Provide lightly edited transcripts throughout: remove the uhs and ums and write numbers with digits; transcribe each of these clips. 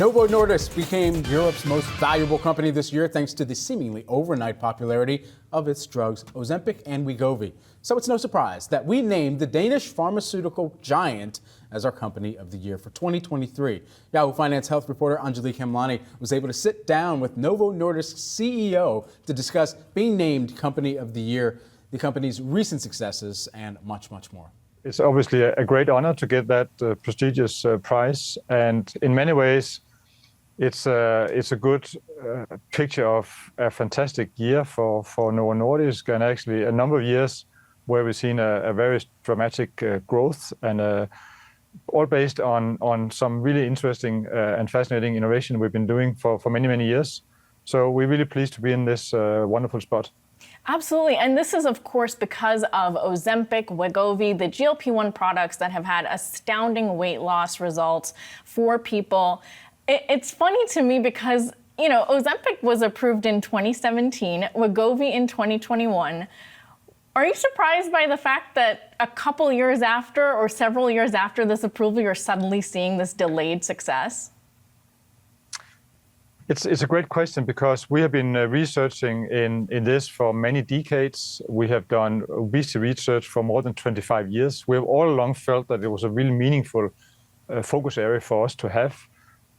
Novo Nordisk became Europe's most valuable company this year thanks to the seemingly overnight popularity of its drugs Ozempic and Wegovy. So it's no surprise that we named the Danish pharmaceutical giant as our company of the year for 2023. Yahoo Finance health reporter Anjalee Khemlani was able to sit down with Novo Nordisk's CEO to discuss being named company of the year, the company's recent successes, and much, much more. It's obviously a great honor to get that prestigious prize, and in many ways, it's a good picture of a fantastic year for Novo Nordisk, and actually a number of years where we've seen a very dramatic growth, and all based on some really interesting and fascinating innovation we've been doing for many, many years. So we're really pleased to be in this wonderful spot. Absolutely. And this is, of course, because of Ozempic, Wegovy, the GLP-1 products that have had astounding weight loss results for people. It's funny to me because, you know, Ozempic was approved in 2017, Wegovy in 2021. Are you surprised by the fact that a couple years after or several years after this approval, you're suddenly seeing this delayed success? It's a great question because we have been researching in this for many decades. We have done obesity research for more than 25 years. We have all along felt that it was a really meaningful focus area for us to have,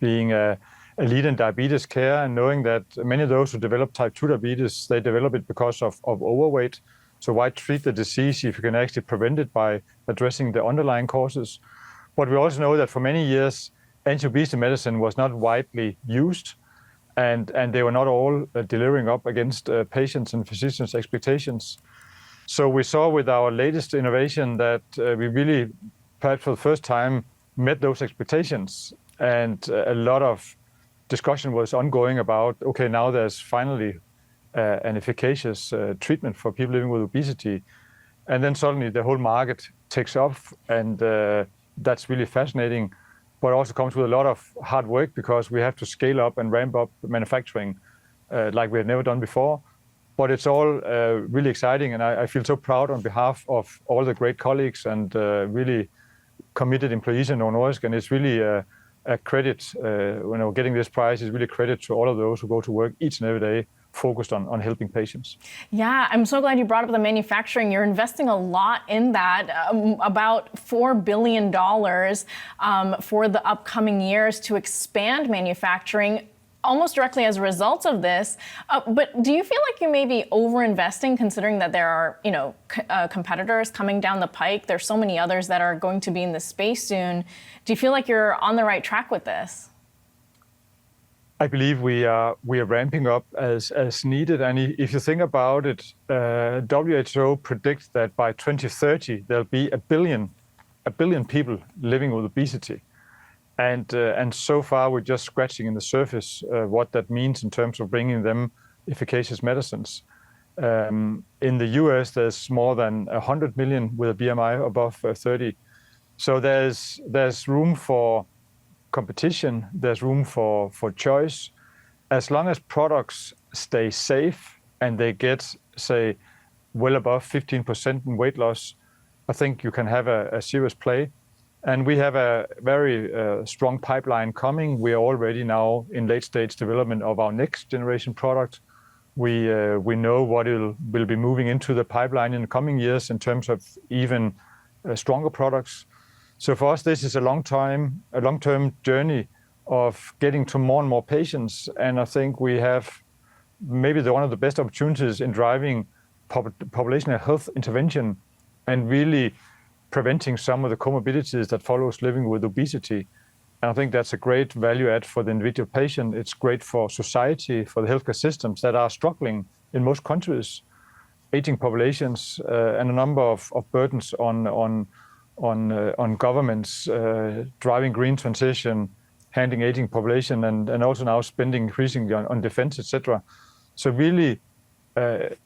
being a leader in diabetes care and knowing that many of those who develop type 2 diabetes, they develop it because of overweight. So why treat the disease if you can actually prevent it by addressing the underlying causes? But we also know that for many years, anti-obesity medicine was not widely used. And they were not all delivering up against patients' and physicians' expectations. So we saw with our latest innovation that we really, perhaps for the first time, met those expectations. And a lot of discussion was ongoing about, okay, now there's finally an efficacious treatment for people living with obesity. And then suddenly the whole market takes off, and that's really fascinating. But also comes with a lot of hard work because we have to scale up and ramp up manufacturing like we had never done before. But it's all really exciting, and I feel so proud on behalf of all the great colleagues and really committed employees in Novo Nordisk. And it's really a credit, getting this prize is really a credit to all of those who go to work each and every day focused on helping patients. Yeah, I'm so glad you brought up the manufacturing. You're investing a lot in that, about $4 billion for the upcoming years to expand manufacturing almost directly as a result of this. But do you feel like you may be over-investing considering that there are, competitors coming down the pike? There's so many others that are going to be in this space soon. Do you feel like you're on the right track with this? I believe we are ramping up as needed. And if you think about it, WHO predicts that by 2030, there'll be a billion people living with obesity. And so far, we're just scratching in the surface what that means in terms of bringing them efficacious medicines. In the US, there's more than 100 million with a BMI above 30. So there's room for competition, there's room for choice. As long as products stay safe and they get, say, well above 15% in weight loss, I think you can have a serious play. And we have a very strong pipeline coming. We are already now in late stage development of our next generation product. We know what will be moving into the pipeline in the coming years in terms of even stronger products. So for us, this is a long-term journey of getting to more and more patients. And I think we have maybe one of the best opportunities in driving population health intervention and really preventing some of the comorbidities that follows living with obesity. And I think that's a great value add for the individual patient. It's great for society, for the healthcare systems that are struggling in most countries, aging populations, and a number of burdens on governments driving green transition, handling aging population, and also now spending increasingly on defense, etc. So really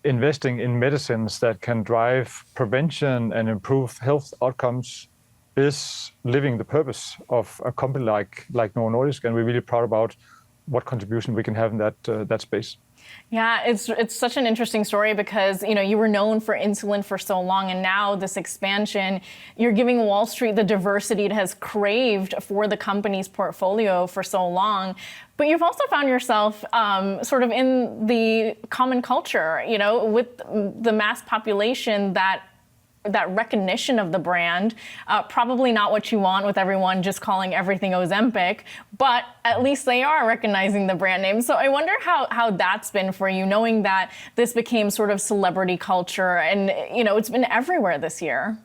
investing in medicines that can drive prevention and improve health outcomes is living the purpose of a company like Novo Nordisk, and we're really proud about what contribution we can have in that space. Yeah, it's such an interesting story because, you were known for insulin for so long, and now this expansion, you're giving Wall Street the diversity it has craved for the company's portfolio for so long. But you've also found yourself sort of in the common culture, with the mass population that recognition of the brand, probably not what you want with everyone just calling everything Ozempic, but at least they are recognizing the brand name. So I wonder how that's been for you, knowing that this became sort of celebrity culture and, it's been everywhere this year.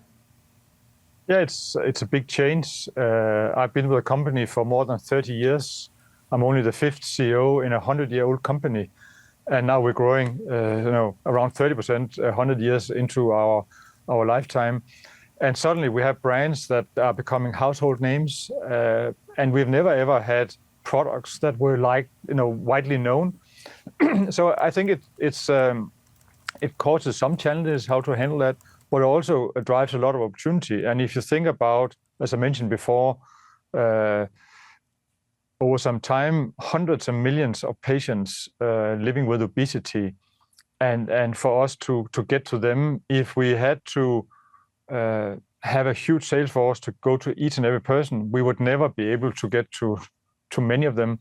Yeah, it's a big change. I've been with the company for more than 30 years. I'm only the 5th CEO in a 100-year-old company. And now we're growing, around 30%, 100 years into our lifetime. And suddenly we have brands that are becoming household names. And we've never ever had products that were widely known. So I think it causes some challenges how to handle that, but also drives a lot of opportunity. And if you think about, as I mentioned before, over some time, hundreds of millions of patients living with obesity. And for us to get to them, if we had to have a huge sales force to go to each and every person, we would never be able to get to many of them.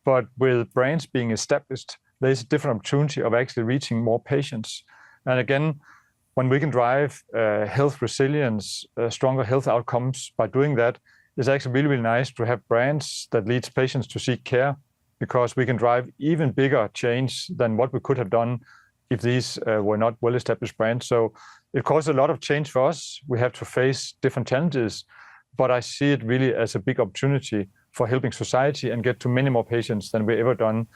But with brands being established, there's a different opportunity of actually reaching more patients. And again, when we can drive health resilience, stronger health outcomes by doing that, it's actually really, really nice to have brands that leads patients to seek care, because we can drive even bigger change than what we could have done if these were not well-established brands. So it causes a lot of change for us. We have to face different challenges, but I see it really as a big opportunity for helping society and get to many more patients than we've ever done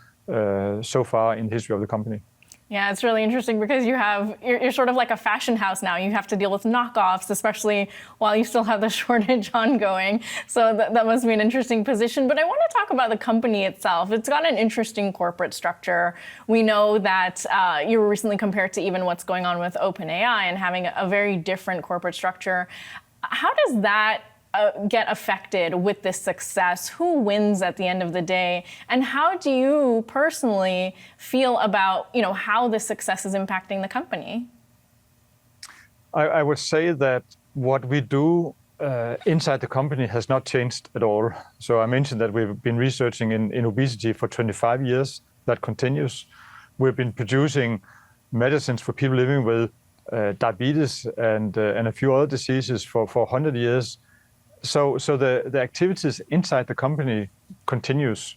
so far in the history of the company. Yeah, it's really interesting because you're sort of like a fashion house now. You have to deal with knockoffs, especially while you still have the shortage ongoing. So that must be an interesting position. But I want to talk about the company itself. It's got an interesting corporate structure. We know that you were recently compared to even what's going on with OpenAI and having a very different corporate structure. How does that get affected with this success? Who wins at the end of the day? And how do you personally feel about, how this success is impacting the company? I would say that what we do inside the company has not changed at all. So I mentioned that we've been researching in obesity for 25 years. That continues. We've been producing medicines for people living with diabetes and a few other diseases for 100 years. So the activities inside the company continues.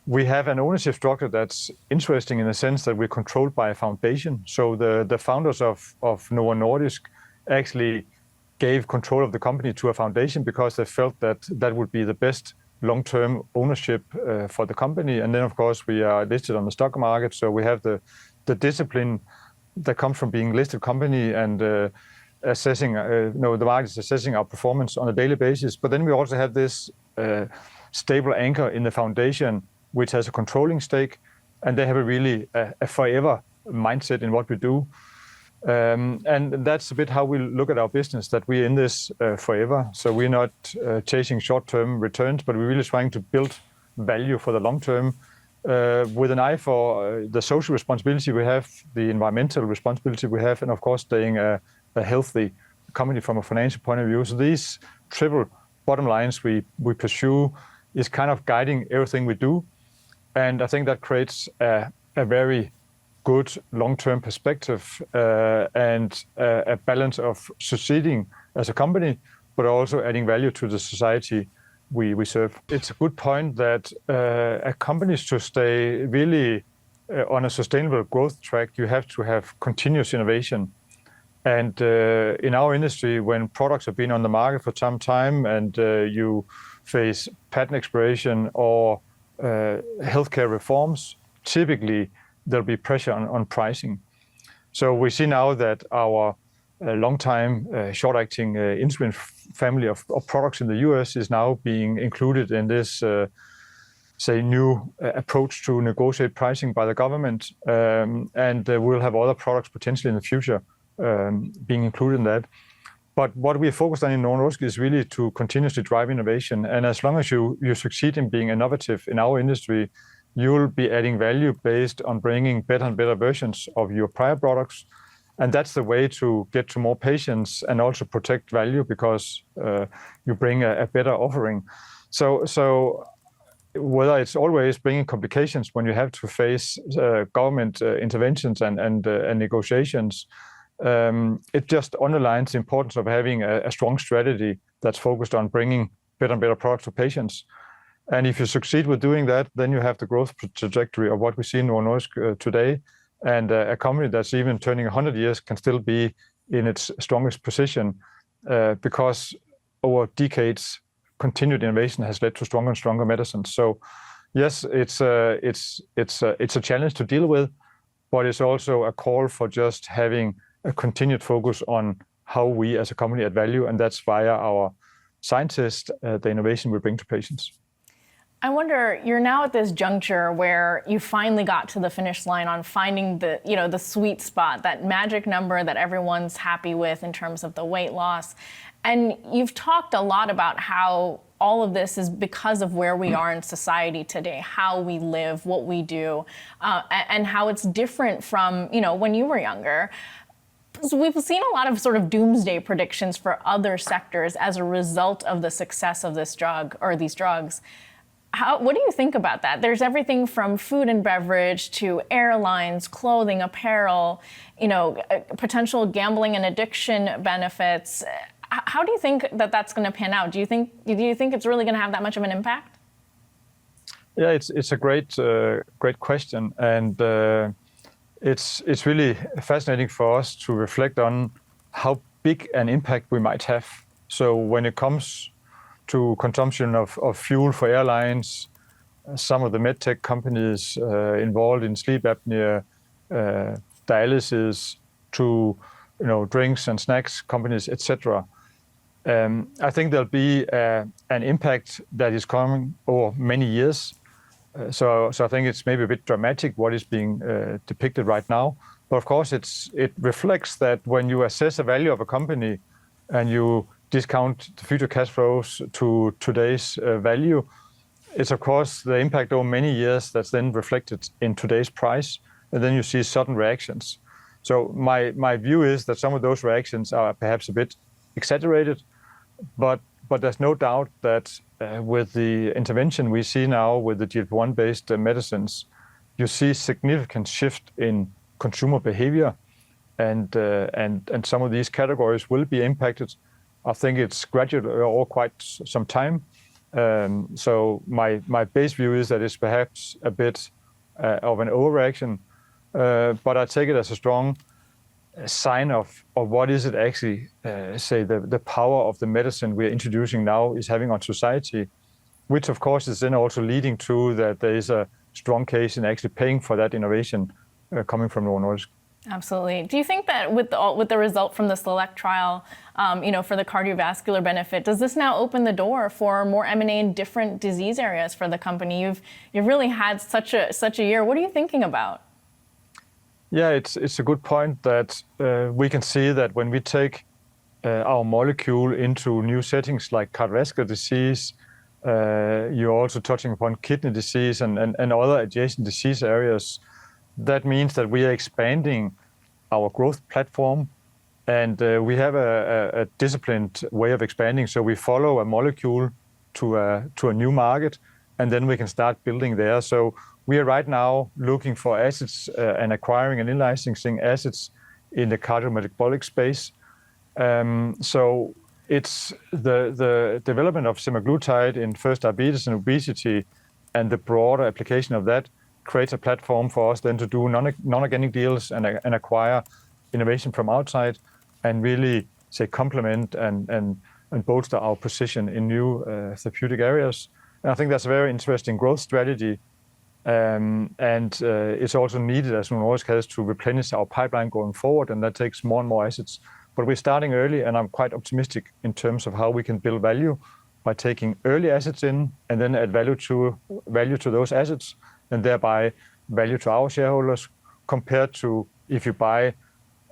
We have an ownership structure that's interesting in the sense that we're controlled by a foundation. So the founders of Novo Nordisk actually gave control of the company to a foundation because they felt that would be the best long-term ownership for the company. And then, of course, we are listed on the stock market. So we have the discipline that comes from being a listed company and assessing, the market is assessing our performance on a daily basis. But then we also have this stable anchor in the foundation, which has a controlling stake, and they have a forever mindset in what we do. And that's a bit how we look at our business, that we're in this forever. So we're not chasing short-term returns, but we're really trying to build value for the long term with an eye for the social responsibility we have, the environmental responsibility we have, and of course staying a healthy company from a financial point of view. So these triple bottom lines we pursue is kind of guiding everything we do. And I think that creates a very good long-term perspective and a balance of succeeding as a company, but also adding value to the society we serve. It's a good point that a company to stay really on a sustainable growth track, you have to have continuous innovation. And in our industry, when products have been on the market for some time and you face patent expiration or healthcare reforms, typically there'll be pressure on pricing. So we see now that our long-time short-acting insulin family of products in the US is now being included in this new approach to negotiate pricing by the government. And we'll have other products potentially in the future being included in that. But what we are focused on in Novo Nordisk is really to continuously drive innovation. And as long as you succeed in being innovative in our industry, you'll be adding value based on bringing better and better versions of your prior products. And that's the way to get to more patients and also protect value because you bring a better offering. So whether it's always bringing complications when you have to face government interventions and negotiations, it just underlines the importance of having a strong strategy that's focused on bringing better and better products to patients. And if you succeed with doing that, then you have the growth trajectory of what we see in Novo Nordisk today. And a company that's even turning 100 years can still be in its strongest position because over decades, continued innovation has led to stronger and stronger medicines. So yes, it's a challenge to deal with, but it's also a call for just having a continued focus on how we as a company add value, and that's via our scientists, the innovation we bring to patients. I wonder, you're now at this juncture where you finally got to the finish line on finding the sweet spot, that magic number that everyone's happy with in terms of the weight loss. And you've talked a lot about how all of this is because of where we are in society today, how we live, what we do, and how it's different from, when you were younger. So we've seen a lot of sort of doomsday predictions for other sectors as a result of the success of this drug or these drugs. What do you think about that? There's everything from food and beverage to airlines, clothing, apparel, potential gambling and addiction benefits. How do you think that that's going to pan out? Do you think it's really going to have that much of an impact? Yeah, it's a great question, and it's really fascinating for us to reflect on how big an impact we might have. So when it comes to consumption of fuel for airlines, some of the medtech companies involved in sleep apnea, dialysis, to drinks and snacks companies, etc. I think there'll be an impact that is coming over many years. So I think it's maybe a bit dramatic what is being depicted right now. But of course, it reflects that when you assess the value of a company and you discount the future cash flows to today's value, it's of course the impact over many years that's then reflected in today's price, and then you see sudden reactions. So my view is that some of those reactions are perhaps a bit exaggerated, but there's no doubt that with the intervention we see now with the GLP-1 based medicines, you see significant shift in consumer behavior, and some of these categories will be impacted. I think it's gradual or quite some time. So my base view is that it's perhaps a bit of an overreaction, but I take it as a strong sign of what is it actually, say, the power of the medicine we're introducing now is having on society, which of course is then also leading to that there is a strong case in actually paying for that innovation coming from Novo Nordisk. Absolutely. Do you think that with the result from the SELECT trial, for the cardiovascular benefit, does this now open the door for more M&A in different disease areas for the company? You've really had such a year. What are you thinking about? Yeah, it's a good point that we can see that when we take our molecule into new settings like cardiovascular disease, you're also touching upon kidney disease and other adjacent disease areas. That means that we are expanding our growth platform, and we have a disciplined way of expanding. So we follow a molecule to a new market, and then we can start building there. So we are right now looking for assets and acquiring and in-licensing assets in the cardiometabolic space. So it's the development of semaglutide in first diabetes and obesity, and the broader application of that creates a platform for us then to do non-organic deals and acquire innovation from outside and really, say, complement and bolster our position in new therapeutic areas. And I think that's a very interesting growth strategy. And it's also needed, as Novo Nordisk has, to replenish our pipeline going forward, and that takes more and more assets. But we're starting early, and I'm quite optimistic in terms of how we can build value by taking early assets in and then add value to those assets, and thereby value to our shareholders, compared to if you buy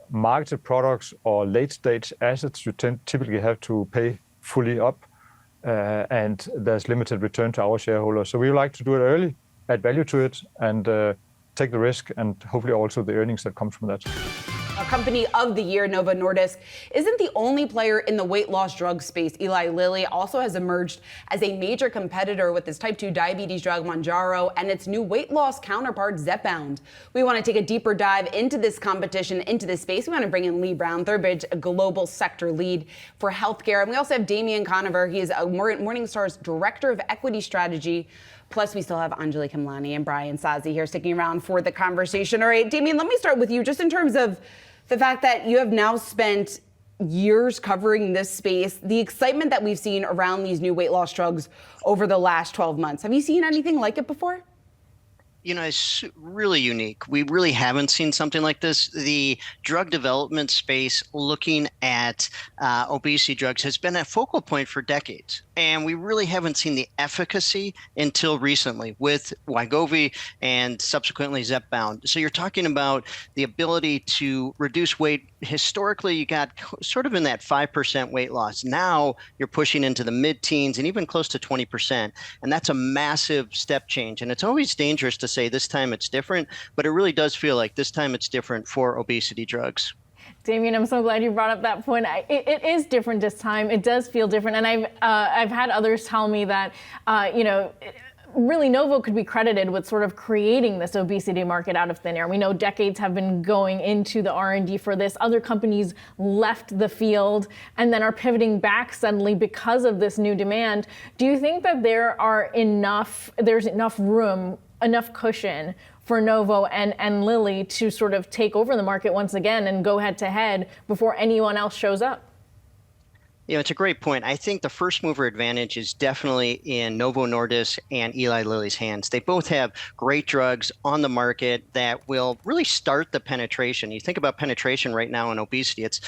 marketed products or late-stage assets, you typically have to pay fully up, and there's limited return to our shareholders. So we would like to do it early add value to it and take the risk and hopefully also the earnings that comes from that. Company of the year, Novo Nordisk, isn't the only player in the weight loss drug space. Eli Lilly also has emerged as a major competitor with its type 2 diabetes drug Mounjaro and its new weight loss counterpart Zepbound. We want to take a deeper dive into this competition, into this space. We want to bring in Lee Brown, Thurbridge, a global sector lead for healthcare. And we also have Damian Conover. He is Morningstar's Director of Equity Strategy. Plus, we still have Anjalee Khemlani and Brian Sazi here sticking around for the conversation. All right, Damian, let me start with you just in terms of the fact that you have now spent years covering this space, the excitement that we've seen around these new weight loss drugs over the last 12 months. Have you seen anything like it before? It's really unique. We really haven't seen something like this. The drug development space looking at obesity drugs has been a focal point for decades. And we really haven't seen the efficacy until recently with Wegovy and subsequently Zepbound. So you're talking about the ability to reduce weight. Historically, you got sort of in that 5% weight loss. Now you're pushing into the mid-teens and even close to 20%. And that's a massive step change. And it's always dangerous to say this time it's different, but it really does feel like this time it's different for obesity drugs. Damian, I'm so glad you brought up that point. It is different this time. It does feel different. And I've had others tell me that, really Novo could be credited with sort of creating this obesity market out of thin air. We know decades have been going into the R&D for this. Other companies left the field and then are pivoting back suddenly because of this new demand. Do you think that there's enough room, enough cushion for Novo and Lilly to sort of take over the market once again and go head to head before anyone else shows up? It's a great point. I think the first mover advantage is definitely in Novo Nordisk and Eli Lilly's hands. They both have great drugs on the market that will really start the penetration. You think about penetration right now in obesity, it's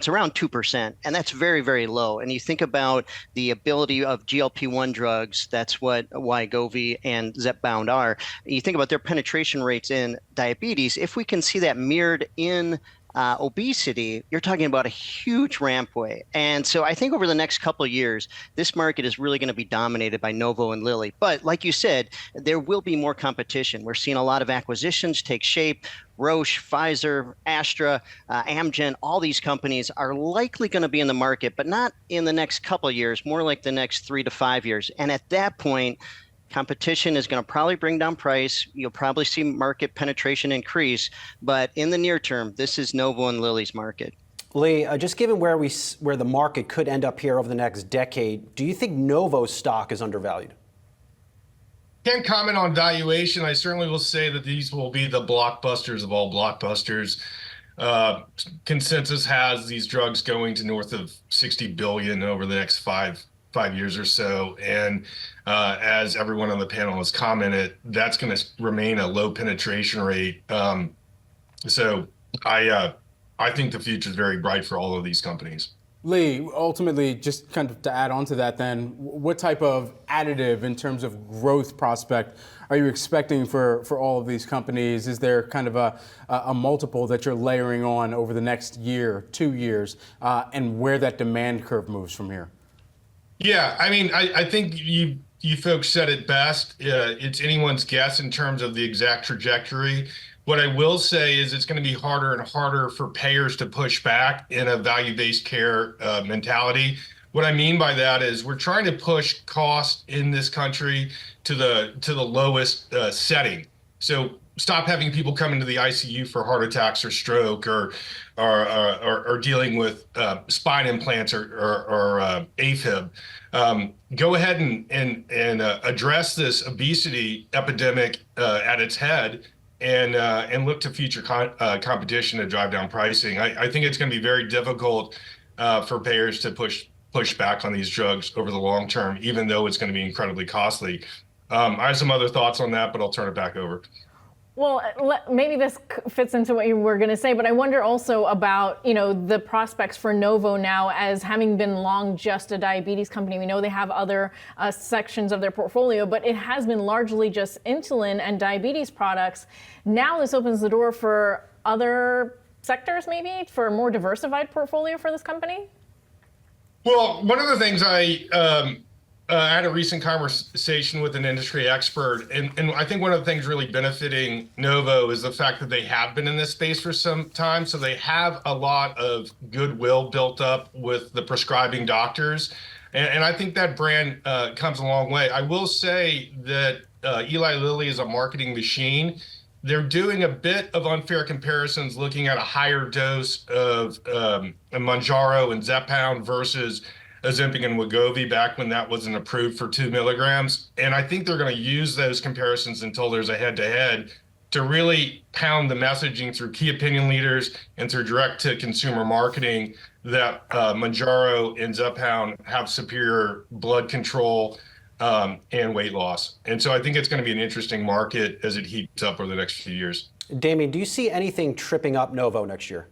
around 2%, and that's very, very low. And you think about the ability of GLP-1 drugs, that's what Wegovy and Zepbound are. You think about their penetration rates in diabetes. If we can see that mirrored in obesity, you're talking about a huge rampway. And so I think over the next couple of years, this market is really going to be dominated by Novo and Lilly. But like you said, there will be more competition. We're seeing a lot of acquisitions take shape. Roche, Pfizer, Astra, Amgen, all these companies are likely going to be in the market, but not in the next couple of years, more like the next 3 to 5 years. And at that point, competition is going to probably bring down price. You'll probably see market penetration increase. But in the near term, this is Novo and Lilly's market. Lee, just given where the market could end up here over the next decade, do you think Novo's stock is undervalued? Can't comment on valuation. I certainly will say that these will be the blockbusters of all blockbusters. Consensus has these drugs going to north of $60 billion over the next five years or so. And as everyone on the panel has commented, that's going to remain a low penetration rate. So I think the future is very bright for all of these companies. Lee, ultimately, just kind of to add on to that then, what type of additive in terms of growth prospect are you expecting for all of these companies? Is there kind of a multiple that you're layering on over the next year, 2 years, and where that demand curve moves from here? Yeah, I mean, I think you folks said it best. It's anyone's guess in terms of the exact trajectory. What I will say is it's going to be harder and harder for payers to push back in a value-based care mentality. What I mean by that is we're trying to push cost in this country to the lowest setting. So stop having people come into the ICU for heart attacks or stroke or dealing with spine implants or AFib. Go ahead and address this obesity epidemic at its head and look to future competition to drive down pricing. I think it's going to be very difficult for payers to push back on these drugs over the long term, even though it's going to be incredibly costly. I have some other thoughts on that, but I'll turn it back over. Well, maybe this fits into what you were going to say, but I wonder also about, the prospects for Novo now as having been long just a diabetes company. We know they have other sections of their portfolio, but it has been largely just insulin and diabetes products. Now this opens the door for other sectors, maybe, for a more diversified portfolio for this company? Well, one of the things I I had a recent conversation with an industry expert, and I think one of the things really benefiting Novo is the fact that they have been in this space for some time. So they have a lot of goodwill built up with the prescribing doctors. And I think that brand comes a long way. I will say that Eli Lilly is a marketing machine. They're doing a bit of unfair comparisons, looking at a higher dose of Mounjaro and Zepbound versus Ozempic and Wegovy back when that wasn't approved for 2 milligrams. And I think they're going to use those comparisons until there's a head-to-head to really pound the messaging through key opinion leaders and through direct-to-consumer marketing that Mounjaro and Zepbound have superior blood control and weight loss. And so I think it's going to be an interesting market as it heats up over the next few years. Damien, do you see anything tripping up Novo next year?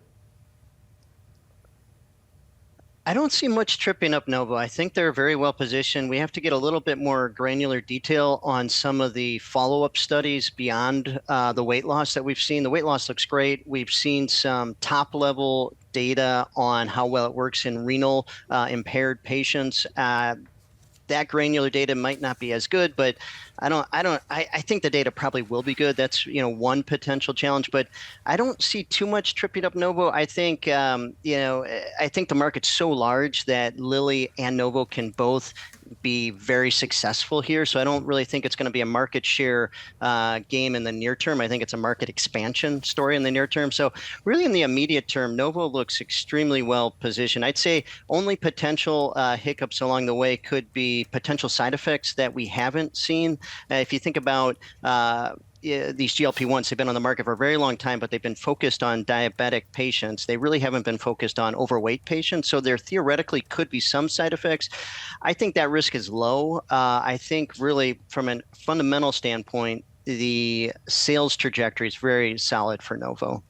I don't see much tripping up Novo. I think they're very well positioned. We have to get a little bit more granular detail on some of the follow-up studies beyond the weight loss that we've seen. The weight loss looks great. We've seen some top-level data on how well it works in renal impaired patients. That granular data might not be as good, but I think the data probably will be good. That's, one potential challenge, but I don't see too much tripping up Novo. I think, I think the market's so large that Lilly and Novo can both be very successful here. So I don't really think it's going to be a market share game in the near term. I think it's a market expansion story in the near term. So really in the immediate term, Novo looks extremely well positioned. I'd say only potential hiccups along the way could be potential side effects that we haven't seen. If you think about these GLP-1s, they've been on the market for a very long time, but they've been focused on diabetic patients. They really haven't been focused on overweight patients. So there theoretically could be some side effects. I think that risk is low. I think really from a fundamental standpoint, the sales trajectory is very solid for Novo.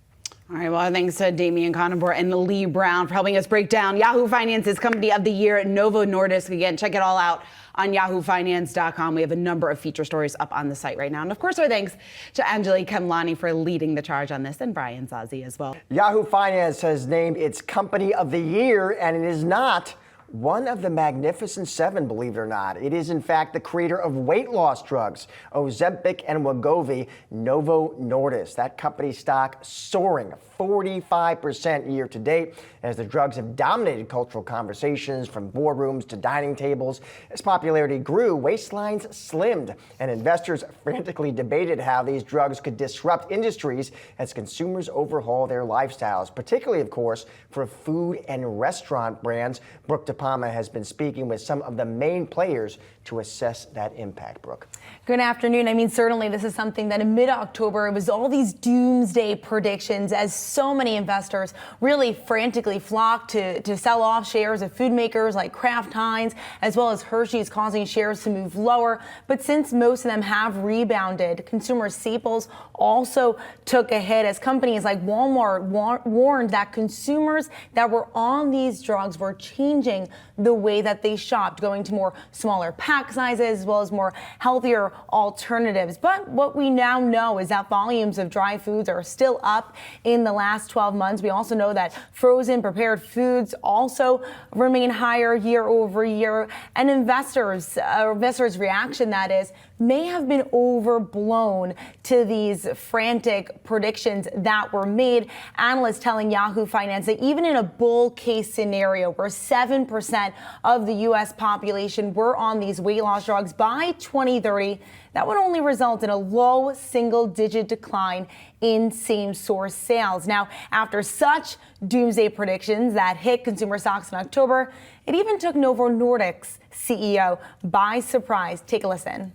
All right, well, thanks to Damian Conabor and Lee Brown for helping us break down Yahoo Finance's Company of the Year, Novo Nordisk. Again, check it all out on yahoofinance.com. We have a number of feature stories up on the site right now. And of course, our thanks to Anjalee Khemlani for leading the charge on this, and Brian Zazi as well. Yahoo Finance has named its Company of the Year, and it is not one of the Magnificent Seven, believe it or not. It is, in fact, the creator of weight loss drugs, Ozempic and Wagovy, Novo Nordisk. That company's stock soaring 45% year to date as the drugs have dominated cultural conversations from boardrooms to dining tables. As popularity grew, waistlines slimmed, and investors frantically debated how these drugs could disrupt industries as consumers overhaul their lifestyles, particularly, of course, for food and restaurant brands. Brooke DePalma has been speaking with some of the main players to assess that impact. Brooke. Good afternoon. I mean, certainly this is something that in mid-October, it was all these doomsday predictions as so many investors really frantically flocked to sell off shares of food makers like Kraft Heinz, as well as Hershey's, causing shares to move lower. But since most of them have rebounded, consumer staples also took a hit as companies like Walmart warned that consumers that were on these drugs were changing the way that they shopped, going to more smaller pack sizes as well as more healthier alternatives. But what we now know is that volumes of dry foods are still up in the last 12 months. We also know that frozen prepared foods also remain higher year over year. And investors' reaction, that is, may have been overblown to these frantic predictions that were made. Analysts telling Yahoo Finance that even in a bull case scenario where 7% of the U.S. population were on these weight loss drugs by 2030, that would only result in a low single-digit decline in same-source sales. Now, after such doomsday predictions that hit consumer stocks in October, it even took Novo Nordisk's CEO by surprise. Take a listen.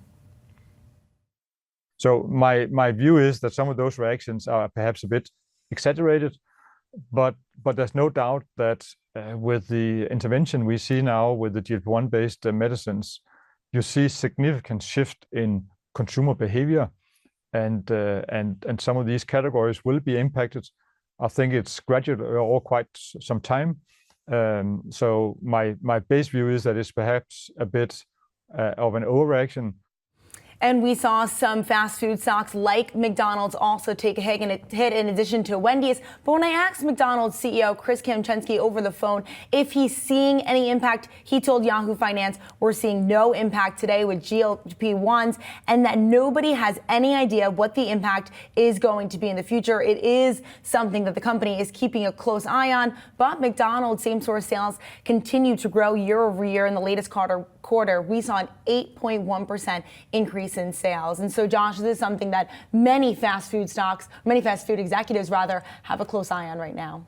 So my view is that some of those reactions are perhaps a bit exaggerated, but there's no doubt that with the intervention we see now with the GLP-1 based medicines, you see significant shift in consumer behavior, and some of these categories will be impacted. I think it's gradual or quite some time. So my base view is that it's perhaps a bit of an overreaction. And we saw some fast food stocks like McDonald's also take a hit in addition to Wendy's. But when I asked McDonald's CEO Chris Kempczinski over the phone if he's seeing any impact, he told Yahoo Finance, we're seeing no impact today with GLP-1s and that nobody has any idea what the impact is going to be in the future. It is something that the company is keeping a close eye on, but McDonald's same-store sales continue to grow year over year. In the latest quarter, we saw an 8.1% increase in sales. And so, Josh, this is something that many fast food executives have a close eye on right now.